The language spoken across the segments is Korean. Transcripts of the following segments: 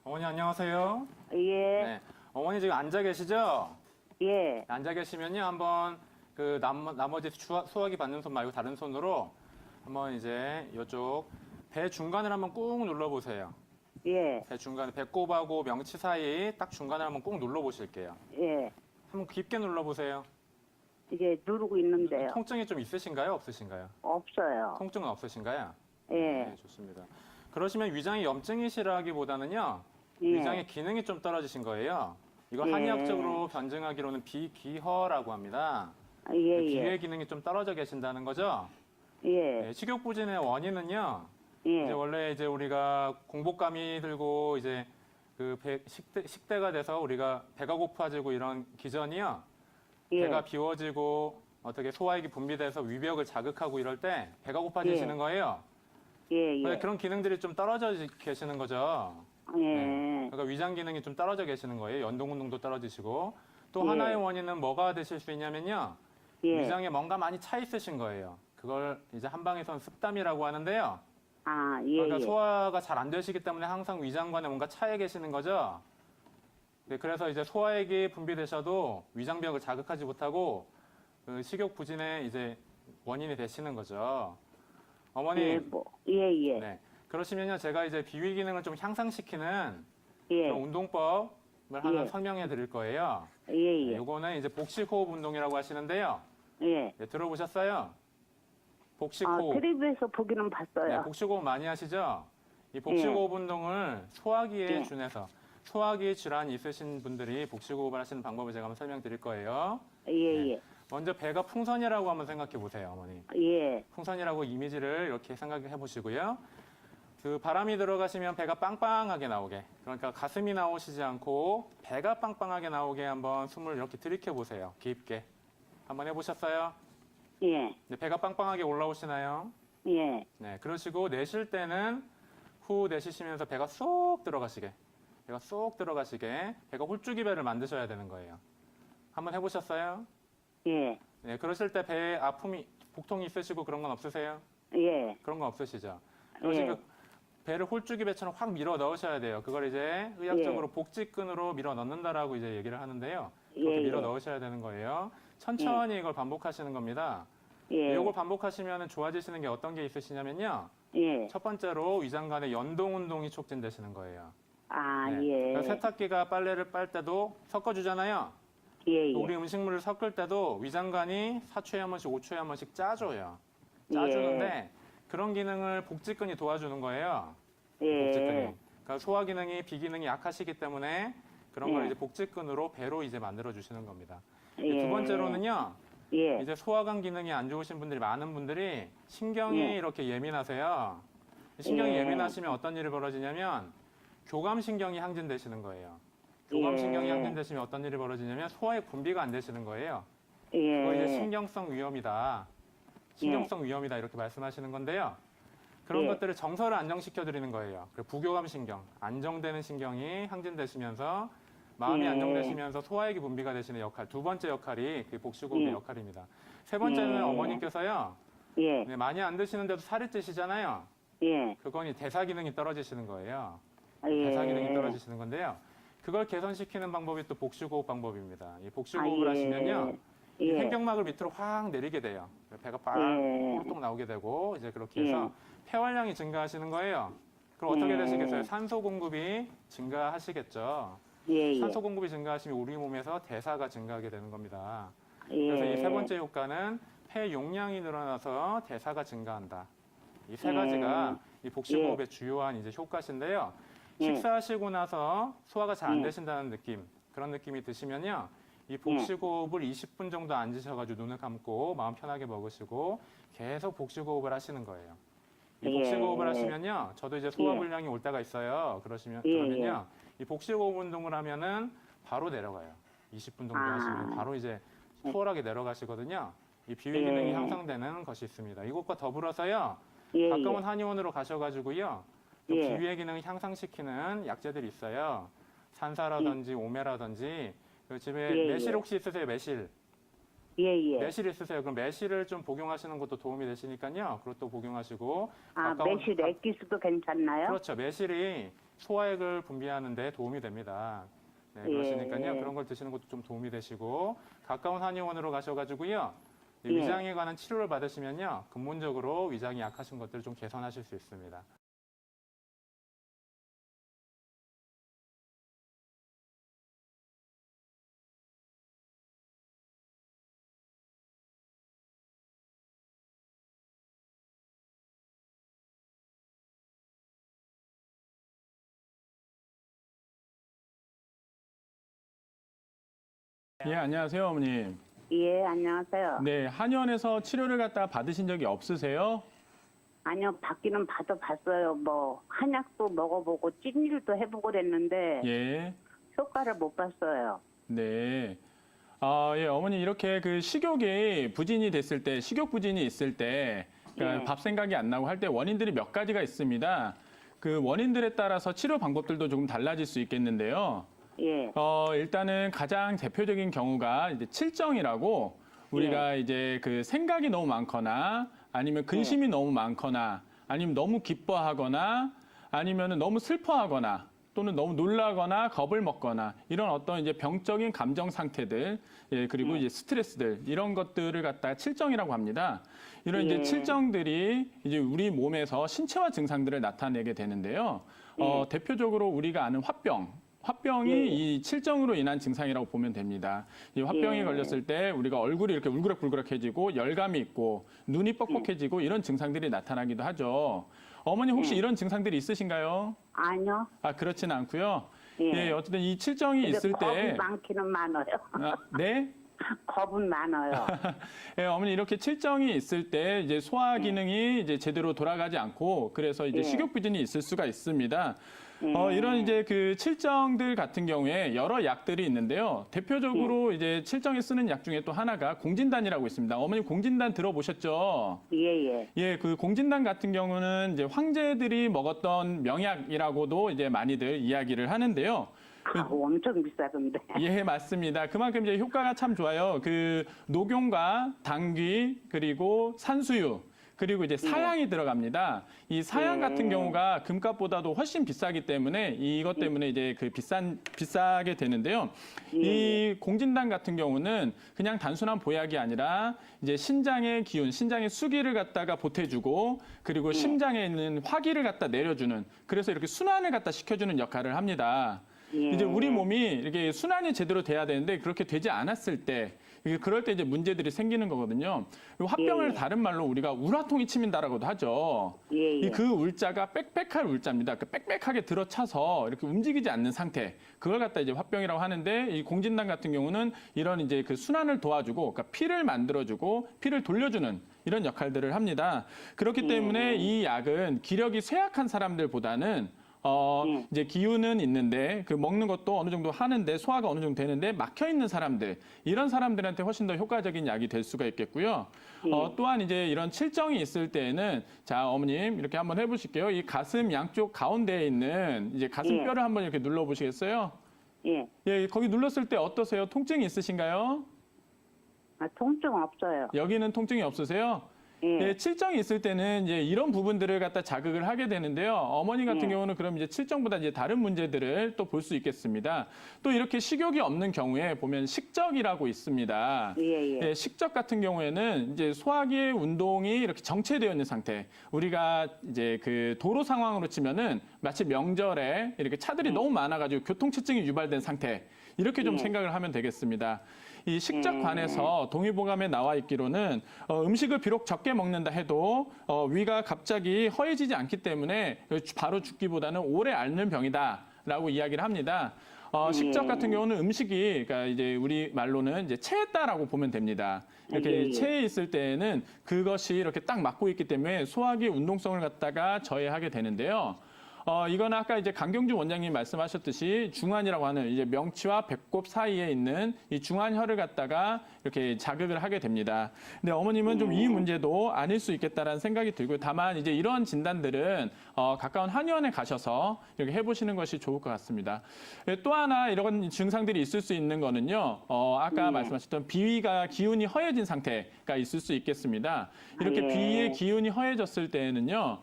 어머니 안녕하세요. 예, 네. 어머니 지금 앉아 계시죠? 예, 앉아 계시면요. 한번 그 나머지 수화기 받는 손 말고 다른 손으로 한번 이제 이쪽 배 중간을 한번 꾹 눌러 보세요. 예, 배 중간에 배꼽하고 명치 사이 딱 중간을 한번 꾹 눌러 보실게요. 예. 한번 깊게 눌러 보세요. 이게 누르고 있는데요. 통증이 좀 있으신가요? 없으신가요? 없어요. 통증은 없으신가요? 예, 네, 좋습니다. 그러시면 위장이 염증이시라기보다는요. 예. 위장의 기능이 좀 떨어지신 거예요. 이거 예. 한의학적으로 변증하기로는 비기허라고 합니다. 예, 기회 예, 기능이 좀 떨어져 계신다는 거죠. 예, 네, 식욕부진의 원인은요. 이제 예, 원래 이제 우리가 공복감이 들고 이제 그 식대가 돼서 우리가 배가 고파지고 이런 기전이요. 예, 배가 비워지고 어떻게 소화액이 분비돼서 위벽을 자극하고 이럴 때 배가 고파지시는 예. 거예요. 예, 근데 예, 그런 기능들이 좀 떨어져 계시는 거죠. 예, 네. 그러니까 위장 기능이 좀 떨어져 계시는 거예요. 연동 운동도 떨어지시고 또 예. 하나의 원인은 뭐가 되실 수 있냐면요. 예. 위장에 뭔가 많이 차 있으신 거예요. 그걸 이제 한방에서는 습담이라고 하는데요. 아, 예, 그러니까 예. 소화가 잘 안 되시기 때문에 항상 위장관에 뭔가 차에 계시는 거죠. 네, 그래서 이제 소화액이 분비되셔도 위장벽을 자극하지 못하고 그 식욕 부진의 이제 원인이 되시는 거죠. 어머니, 예, 뭐, 예, 예, 네. 그러시면요, 제가 이제 비위 기능을 좀 향상시키는 예, 그런 운동법을 하나 예. 설명해 드릴 거예요. 예, 네, 예, 요거는 이제 복식호흡 운동이라고 하시는데요. 예. 네, 들어보셨어요? 아, 복식호흡. 텔레비에서 보기는 네, 봤어요. 복식호흡 많이 하시죠? 이 복식호흡 운동을 소화기에 예. 준해서 소화기 질환이 있으신 분들이 복식호흡을 하시는 방법을 제가 한번 설명드릴 거예요. 예, 네. 예, 먼저 배가 풍선이라고 한번 생각해 보세요, 어머니. 예, 풍선이라고 이미지를 이렇게 생각해 보시고요. 그 바람이 들어가시면 배가 빵빵하게 나오게. 그러니까 가슴이 나오시지 않고 배가 빵빵하게 나오게 한번 숨을 이렇게 들이켜 보세요. 깊게. 한번 해보셨어요? 예, 네, 배가 빵빵하게 올라오시나요? 예, 네, 그러시고 내쉴 때는 후 내쉬시면서 배가 쏙 들어가시게. 배가 쏙 들어가시게. 배가 홀쭉이 배를 만드셔야 되는 거예요. 한번 해보셨어요? 예, 네, 그러실 때 배에 아픔이, 복통이 있으시고 그런 건 없으세요? 예, 그런 건 없으시죠? 그러시고 예. 배를 홀쭉이 배처럼 확 밀어 넣으셔야 돼요. 그걸 이제 의학적으로 복직근으로 밀어 넣는다라고 이제 얘기를 하는데요. 그렇게 예, 밀어 예. 넣으셔야 되는 거예요. 천천히 이걸 반복하시는 겁니다. 예, 이걸 반복하시면 좋아지시는 게 어떤 게 있으시냐면요. 예. 첫 번째로 위장 간의 연동 운동이 촉진되시는 거예요. 아, 네. 예, 그러니까 세탁기가 빨래를 빨 때도 섞어주잖아요. 예, 또 예. 우리 음식물을 섞을 때도 위장관이 4초에 한 번씩, 5초에 한 번씩 짜줘요. 짜주는데 그런 기능을 복직근이 도와주는 거예요. 복직근이. 예, 그러니까 소화 기능이 비기능이 약하시기 때문에 그런 걸 예. 이제 복직근으로 배로 이제 만들어 주시는 겁니다. 예. 두 번째로는요. 예, 이제 소화관 기능이 안 좋으신 분들이 많은 분들이 신경이 예. 이렇게 예민하세요. 신경이 예. 예민하시면 어떤 일이 벌어지냐면 교감신경이 항진되시는 거예요. 교감신경이 예. 항진되시면 어떤 일이 벌어지냐면 소화액 분비가 안 되시는 거예요. 예. 그거 이제 신경성 위염이다. 신경성 위염이다 이렇게 말씀하시는 건데요. 그런 예. 것들을 정서를 안정시켜 드리는 거예요. 그리고 부교감 신경, 안정되는 신경이 항진되시면서 마음이 예. 안정되시면서 소화액이 분비가 되시는 역할, 두 번째 역할이 그 복식호흡의 예. 역할입니다. 세 번째는 예. 어머님께서요. 예, 네, 많이 안 드시는데도 살이 찌시잖아요. 예. 그건 이 대사 기능이 떨어지시는 거예요. 예. 대사 기능이 떨어지시는 건데요. 그걸 개선시키는 방법이 또 복식호흡 방법입니다. 이 복식호흡을 아, 예. 하시면요. 이 예. 횡격막을 밑으로 확 내리게 돼요. 배가 빡 예. 꼴떡 나오게 되고 이제 그렇게 해서 폐활량이 증가하시는 거예요. 그럼 어떻게 예. 되시겠어요? 산소 공급이 증가하시겠죠. 예, 예. 산소 공급이 증가하시면 우리 몸에서 대사가 증가하게 되는 겁니다. 예. 그래서 이 세 번째 효과는 폐 용량이 늘어나서 대사가 증가한다. 이 세 가지가 이 복식호흡의 주요한 이제 효과신데요. 예. 식사하시고 나서 소화가 잘 안 예. 되신다는 느낌, 그런 느낌이 드시면요. 이 복식호흡을 20분 정도 앉으셔가지고 눈을 감고 마음 편하게 먹으시고 계속 복식호흡을 하시는 거예요. 이 복식호흡을 예. 하시면요. 저도 이제 소화불량이 올 때가 있어요. 그러면요. 이 복식호흡 운동을 하면은 바로 내려가요. 20분 정도 아. 하시면 바로 이제 수월하게 내려가시거든요. 이 비위 기능이 향상되는 것이 있습니다. 이것과 더불어서요. 예. 가까운 한의원으로 가셔가지고요. 또 예. 비위의 기능을 향상시키는 약재들이 있어요. 산사라든지 오메라든지 그 집에 예, 매실 예. 혹시 있으세요? 매실. 예, 예. 매실 있으세요? 그럼 매실을 좀 복용하시는 것도 도움이 되시니까요. 그것도 복용하시고 아, 매실 액기스도 괜찮나요? 그렇죠. 매실이 소화액을 분비하는 데 도움이 됩니다. 네, 예. 그러시니까요. 그런 걸 드시는 것도 좀 도움이 되시고 가까운 한의원으로 가셔가지고요. 이 예. 위장에 관한 치료를 받으시면요. 근본적으로 위장이 약하신 것들을 좀 개선하실 수 있습니다. 예, 안녕하세요, 어머님. 예, 안녕하세요. 네, 한의원에서 치료를 갖다 받으신 적이 없으세요? 아니요, 받기는 받아봤어요. 뭐, 한약도 먹어보고 찜질도 해보고 그랬는데, 예, 효과를 못 봤어요. 네. 예, 어머니 이렇게 그 식욕이 부진이 됐을 때, 식욕 부진이 있을 때, 그러니까 예. 밥 생각이 안 나고 할 때 원인들이 몇 가지가 있습니다. 그 원인들에 따라서 치료 방법들도 조금 달라질 수 있겠는데요. 예, 일단은 가장 대표적인 경우가 이제 칠정이라고 우리가 이제 그 생각이 너무 많거나 아니면 근심이 너무 많거나 아니면 너무 기뻐하거나 아니면은 너무 슬퍼하거나 또는 너무 놀라거나 겁을 먹거나 이런 어떤 이제 병적인 감정 상태들 예, 그리고 이제 스트레스들 이런 것들을 갖다가 칠정이라고 합니다. 이런 이제 예. 칠정들이 이제 우리 몸에서 신체화 증상들을 나타내게 되는데요. 대표적으로 우리가 아는 화병이 예. 이 칠정으로 인한 증상이라고 보면 됩니다. 이 화병이 예. 걸렸을 때 우리가 얼굴이 이렇게 울그락불그락해지고 열감이 있고 눈이 뻑뻑해지고 이런 증상들이 나타나기도 하죠. 어머니 혹시 이런 증상들이 있으신가요? 아니요. 아, 그렇지는 않고요. 예. 예, 어쨌든 이 칠정이 근데 있을 겁이 때 많기는 많아요. 네? 겁은 많아요. 예, 어머니 이렇게 칠정이 있을 때 이제 소화 기능이 이제 제대로 돌아가지 않고 그래서 이제 예. 식욕 부진이 있을 수가 있습니다. 예. 이런 이제 그 칠정들 같은 경우에 여러 약들이 있는데요. 대표적으로 이제 칠정에 쓰는 약 중에 또 하나가 공진단이라고 있습니다. 어머니 공진단 들어보셨죠? 예, 예. 예, 그 공진단 같은 경우는 이제 황제들이 먹었던 명약이라고도 이제 많이들 이야기를 하는데요. 엄청 비싸던데. 예, 맞습니다. 그만큼 이제 효과가 참 좋아요. 그 녹용과 당귀 그리고 산수유 그리고 이제 사양이 들어갑니다. 이 사양 같은 경우가 금값보다도 훨씬 비싸기 때문에 이것 때문에 이제 그 비싸게 되는데요. 이 공진단 같은 경우는 그냥 단순한 보약이 아니라 이제 신장의 기운, 신장의 수기를 갖다가 보태주고 그리고 심장에 있는 화기를 갖다 내려주는 그래서 이렇게 순환을 갖다 시켜주는 역할을 합니다. 이제 우리 몸이 이렇게 순환이 제대로 돼야 되는데 그렇게 되지 않았을 때 그럴 때 이제 문제들이 생기는 거거든요. 화병을 다른 말로 우리가 우라통이 치민다라고도 하죠. 예, 예. 그 울자가 빽빽할 울자입니다. 그 빽빽하게 들어차서 이렇게 움직이지 않는 상태. 그걸 갖다 이제 화병이라고 하는데 이 공진단 같은 경우는 이런 이제 그 순환을 도와주고 그러니까 피를 만들어주고 피를 돌려주는 이런 역할들을 합니다. 그렇기 때문에 이 약은 기력이 쇠약한 사람들보다는 이제 기운은 있는데 그 먹는 것도 어느 정도 하는데 소화가 어느 정도 되는데 막혀 있는 사람들 이런 사람들한테 훨씬 더 효과적인 약이 될 수가 있겠고요. 또한 이제 이런 칠정이 있을 때에는 자 어머님 이렇게 한번 해보실게요. 이 가슴 양쪽 가운데에 있는 이제 가슴뼈를 한번 이렇게 눌러 보시겠어요? 예. 예, 거기 눌렀을 때 어떠세요? 통증이 있으신가요? 아, 통증 없어요. 여기는 통증이 없으세요? 예. 예, 칠정이 있을 때는 이제 이런 부분들을 갖다 자극을 하게 되는데요. 어머니 같은 경우는 그럼 이제 칠정보다 이제 다른 문제들을 또 볼 수 있겠습니다. 또 이렇게 식욕이 없는 경우에 보면 식적이라고 있습니다. 예, 예. 예, 식적 같은 경우에는 이제 소화기 운동이 이렇게 정체되어 있는 상태. 우리가 이제 그 도로 상황으로 치면은 마치 명절에 이렇게 차들이 너무 많아가지고 교통체증이 유발된 상태. 이렇게 좀 생각을 하면 되겠습니다. 이 식적관에서 동의보감에 나와 있기로는 음식을 비록 적게 먹는다 해도 위가 갑자기 허해지지 않기 때문에 바로 죽기보다는 오래 앓는 병이다라고 이야기를 합니다. 식적 같은 경우는 음식이 그러니까 이제 우리 말로는 이제 체했다라고 보면 됩니다. 이렇게 체해 있을 때에는 그것이 이렇게 딱 맞고 있기 때문에 소화기 운동성을 갖다가 저해하게 되는데요. 이거는 아까 이제 강경주 원장님 말씀하셨듯이 중환이라고 하는 이제 명치와 배꼽 사이에 있는 이 중환혈을 갖다가 이렇게 자극을 하게 됩니다. 근데 어머님은 좀 이 문제도 아닐 수 있겠다라는 생각이 들고요. 다만 이제 이런 진단들은 가까운 한의원에 가셔서 이렇게 해보시는 것이 좋을 것 같습니다. 또 하나 이런 증상들이 있을 수 있는 거는요. 아까 말씀하셨던 비위가 기운이 허해진 상태가 있을 수 있겠습니다. 이렇게 비위의 기운이 허해졌을 때에는요.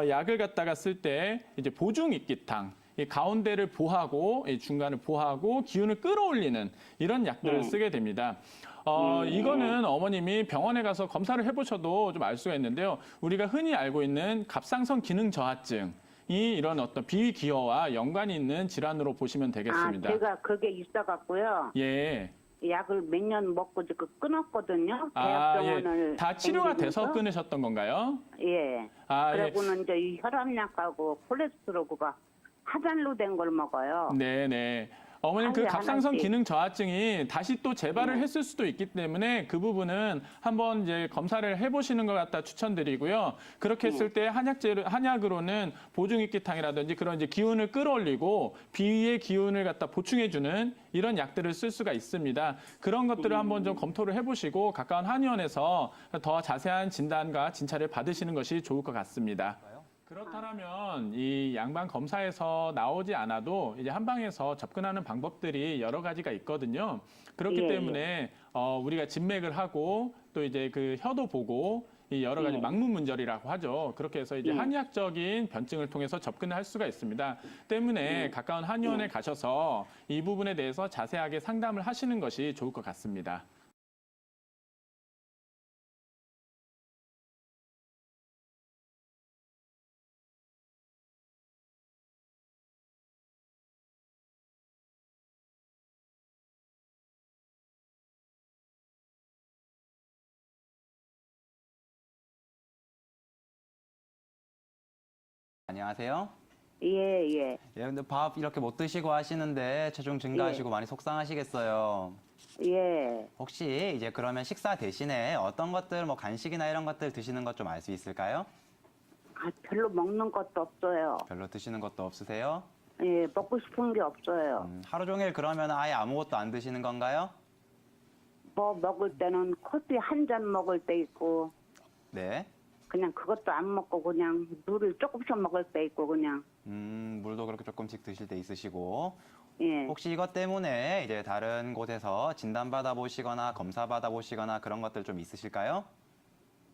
약을 갖다가 쓸 때 이제 보중익기탕 이 가운데를 보하고 이 중간을 보하고 기운을 끌어올리는 이런 약들을 쓰게 됩니다. 이거는 어머님이 병원에 가서 검사를 해보셔도 좀 알 수가 있는데요. 우리가 흔히 알고 있는 갑상선 기능 저하증. 이 이런 어떤 비기혈과 연관이 있는 질환으로 보시면 되겠습니다. 제가 그게 있어갖고요. 예. 약을 몇 년 먹고 지금 끊었거든요. 예. 대학병원을 다 치료가 돼서 다니면서. 끊으셨던 건가요? 예. 예. 그러고는 이제 이 혈압약하고 콜레스테롤가 하단로 된 걸 먹어요. 네네. 어머님 그 하루에 갑상선 하나씩. 기능 저하증이 다시 또 재발을 했을 수도 있기 때문에 그 부분은 한번 이제 검사를 해보시는 것 같다 추천드리고요. 그렇게 했을 때 한약으로는 보중익기탕이라든지 그런 이제 기운을 끌어올리고 비위의 기운을 갖다 보충해주는 이런 약들을 쓸 수가 있습니다. 그런 것들을 한번 좀 검토를 해보시고 가까운 한의원에서 더 자세한 진단과 진찰을 받으시는 것이 좋을 것 같습니다. 그렇다면 이 양방 검사에서 나오지 않아도 이제 한방에서 접근하는 방법들이 여러 가지가 있거든요. 그렇기 예, 때문에 우리가 진맥을 하고 또 이제 그 혀도 보고 이 여러 가지 예. 막문문절이라고 하죠. 그렇게 해서 이제 예. 한의학적인 변증을 통해서 접근을 할 수가 있습니다. 때문에 가까운 한의원에 가셔서 이 부분에 대해서 자세하게 상담을 하시는 것이 좋을 것 같습니다. 안녕하세요. 예, 예. 예, 근데 밥 이렇게 못 드시고 하시는데 체중 증가하시고 많이 속상하시겠어요. 예. 혹시 이제 그러면 식사 대신에 어떤 것들, 뭐 간식이나 이런 것들 드시는 것 좀 알 수 있을까요? 별로 먹는 것도 없어요. 별로 드시는 것도 없으세요? 예, 먹고 싶은 게 없어요. 하루 종일 그러면 아예 아무것도 안 드시는 건가요? 뭐 먹을 때는 커피 한 잔 먹을 때 있고 네. 그냥 그것도 안 먹고 그냥 물을 조금씩 먹을 때 있고 그냥. 물도 그렇게 조금씩 드실 때 있으시고 예. 혹시 이것 때문에 이제 다른 곳에서 진단받아 보시거나 검사 받아 보시거나 그런 것들 좀 있으실까요?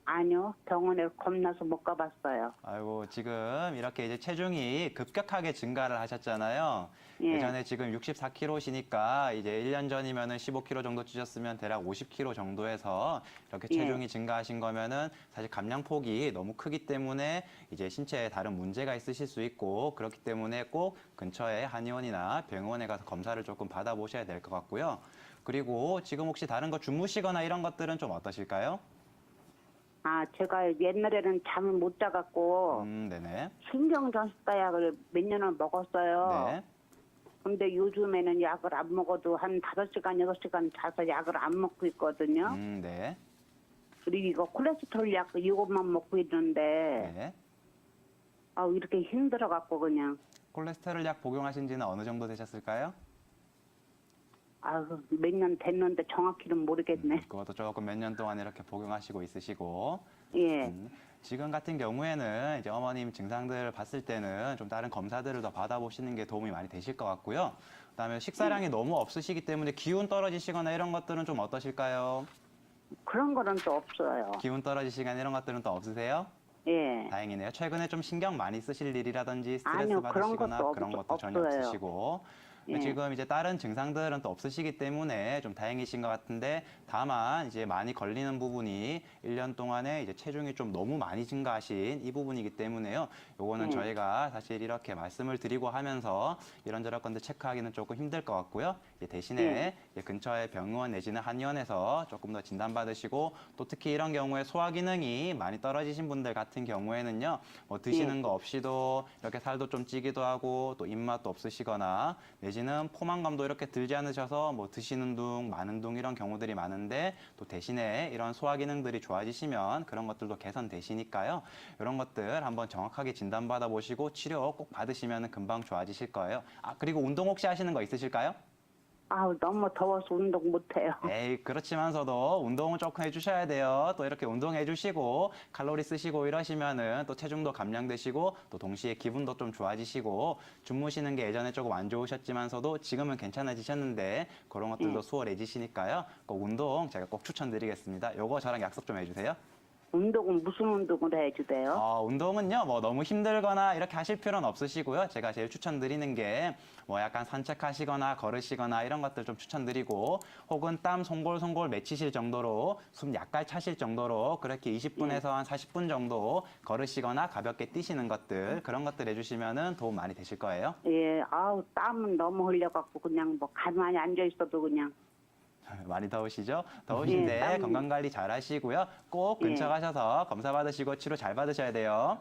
아니요. 병원에 겁나서 못 가봤어요. 아이고, 지금 이렇게 이제 체중이 급격하게 증가를 하셨잖아요. 예. 예전에 지금 64kg시니까 이제 1년 전이면은 15kg 정도 찌셨으면 대략 50kg 정도에서 이렇게 예. 체중이 증가하신 거면은 사실 감량폭이 너무 크기 때문에 이제 신체에 다른 문제가 있으실 수 있고 그렇기 때문에 꼭 근처에 한의원이나 병원에 가서 검사를 조금 받아보셔야 될 것 같고요. 그리고 지금 혹시 다른 거 주무시거나 이런 것들은 좀 어떠실까요? 제가 옛날에는 잠을 못 자갖고 네네. 신경전습과 약을 몇 년을 먹었어요. 네. 근데 요즘에는 약을 안 먹어도 한 5시간, 6시간 자서 약을 안 먹고 있거든요. 네. 그리고 이거 콜레스테롤 약 이것만 먹고 있는데 네. 이렇게 힘들어갖고 그냥 콜레스테롤 약 복용하신 지는 어느 정도 되셨을까요? 몇 년 됐는데 정확히는 모르겠네. 그것도 조금 몇 년 동안 이렇게 복용하시고 있으시고 예. 지금 같은 경우에는 이제 어머님 증상들을 봤을 때는 좀 다른 검사들을 더 받아보시는 게 도움이 많이 되실 것 같고요. 그다음에 식사량이 너무 없으시기 때문에 기운 떨어지시거나 이런 것들은 좀 어떠실까요? 그런 거는 또 없어요. 기운 떨어지시거나 이런 것들은 또 없으세요? 예. 다행이네요. 최근에 좀 신경 많이 쓰실 일이라든지 스트레스 아니요, 그런 받으시거나 것도 그런 것도 전혀 없어요. 없으시고 예. 지금 이제 다른 증상들은 또 없으시기 때문에 좀 다행이신 것 같은데 다만 이제 많이 걸리는 부분이 1년 동안에 이제 체중이 좀 너무 많이 증가하신 이 부분이기 때문에요. 요거는 저희가 사실 이렇게 말씀을 드리고 하면서 이런저런 건데 체크하기는 조금 힘들 것 같고요. 대신에 이제 근처에 병원 내지는 한의원에서 조금 더 진단받으시고 또 특히 이런 경우에 소화 기능이 많이 떨어지신 분들 같은 경우에는요. 뭐 드시는 거 없이도 이렇게 살도 좀 찌기도 하고 또 입맛도 없으시거나 내지는 포만감도 이렇게 들지 않으셔서 뭐 드시는 둥, 마는 둥 이런 경우들이 많은데 또 대신에 이런 소화 기능들이 좋아지시면 그런 것들도 개선되시니까요. 이런 것들 한번 정확하게 진단받아 보시고 치료 꼭 받으시면 금방 좋아지실 거예요. 그리고 운동 혹시 하시는 거 있으실까요? 너무 더워서 운동 못해요. 에이, 그렇지만서도 운동은 조금 해주셔야 돼요. 또 이렇게 운동해 주시고 칼로리 쓰시고 이러시면은 또 체중도 감량되시고 또 동시에 기분도 좀 좋아지시고 주무시는 게 예전에 조금 안 좋으셨지만서도 지금은 괜찮아지셨는데 그런 것들도 수월해지시니까요. 꼭 운동 제가 꼭 추천드리겠습니다. 요거 저랑 약속 좀 해주세요. 운동은 무슨 운동을 해주대요? 운동은요, 뭐 너무 힘들거나 이렇게 하실 필요는 없으시고요. 제가 제일 추천드리는 게 뭐 약간 산책하시거나 걸으시거나 이런 것들 좀 추천드리고 혹은 땀 송골송골 맺히실 정도로 숨 약간 차실 정도로 그렇게 20분에서 한 40분 정도 걸으시거나 가볍게 뛰시는 것들 그런 것들 해주시면은 도움 많이 되실 거예요. 예, 아우 땀은 너무 흘려갖고 그냥 뭐 가만히 앉아 있어도 그냥 많이 더우시죠? 예, 더우신데 땀. 건강관리 잘 하시고요. 꼭 근처 예. 가셔서 검사 받으시고 치료 잘 받으셔야 돼요.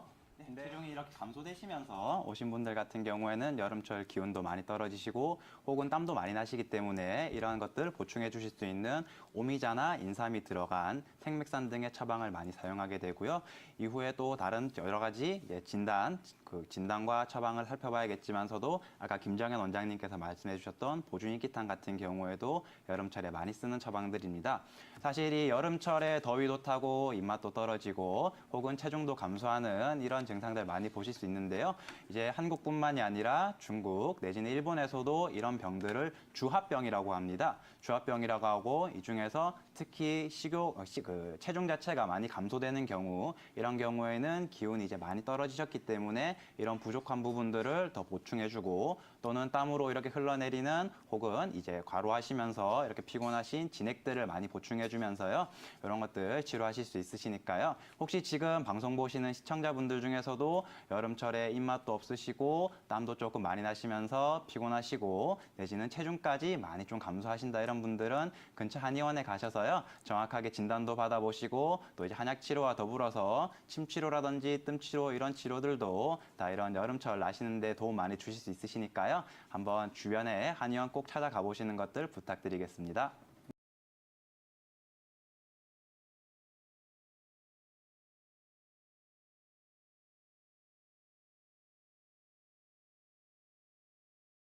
체중이 이렇게 감소되시면서 오신 분들 같은 경우에는 여름철 기온도 많이 떨어지시고 혹은 땀도 많이 나시기 때문에 이러한 것들 보충해 주실 수 있는 오미자나 인삼이 들어간 생맥산 등의 처방을 많이 사용하게 되고요. 이후에 또 다른 여러 가지 진단과 처방을 살펴봐야겠지만서도 아까 김정현 원장님께서 말씀해 주셨던 보중인기탕 같은 경우에도 여름철에 많이 쓰는 처방들입니다. 사실 이 여름철에 더위도 타고 입맛도 떨어지고 혹은 체중도 감소하는 이런 증상들 많이 보실 수 있는데요. 이제 한국뿐만이 아니라 중국 내지는 일본에서도 이런 병들을 주합병이라고 합니다. 주합병이라고 하고 이 중에서 특히 체중 자체가 많이 감소되는 경우 이런 경우에는 기운이 이제 많이 떨어지셨기 때문에 이런 부족한 부분들을 더 보충해주고 또는 땀으로 이렇게 흘러내리는 혹은 이제 과로하시면서 이렇게 피곤하신 진액들을 많이 보충해주면서요. 이런 것들 치료하실 수 있으시니까요. 혹시 지금 방송 보시는 시청자분들 중에서도 여름철에 입맛도 없으시고 땀도 조금 많이 나시면서 피곤하시고 내지는 체중까지 많이 좀 감소하신다 이런 분들은 근처 한의원에 가셔서요. 정확하게 진단도 받아보시고 또 이제 한약 치료와 더불어서 침 치료라든지 뜸 치료 이런 치료들도 다 이런 여름철 나시는데 도움 많이 주실 수 있으시니까요. 한번 주변에 한의원 꼭 찾아가 보시는 것들 부탁드리겠습니다.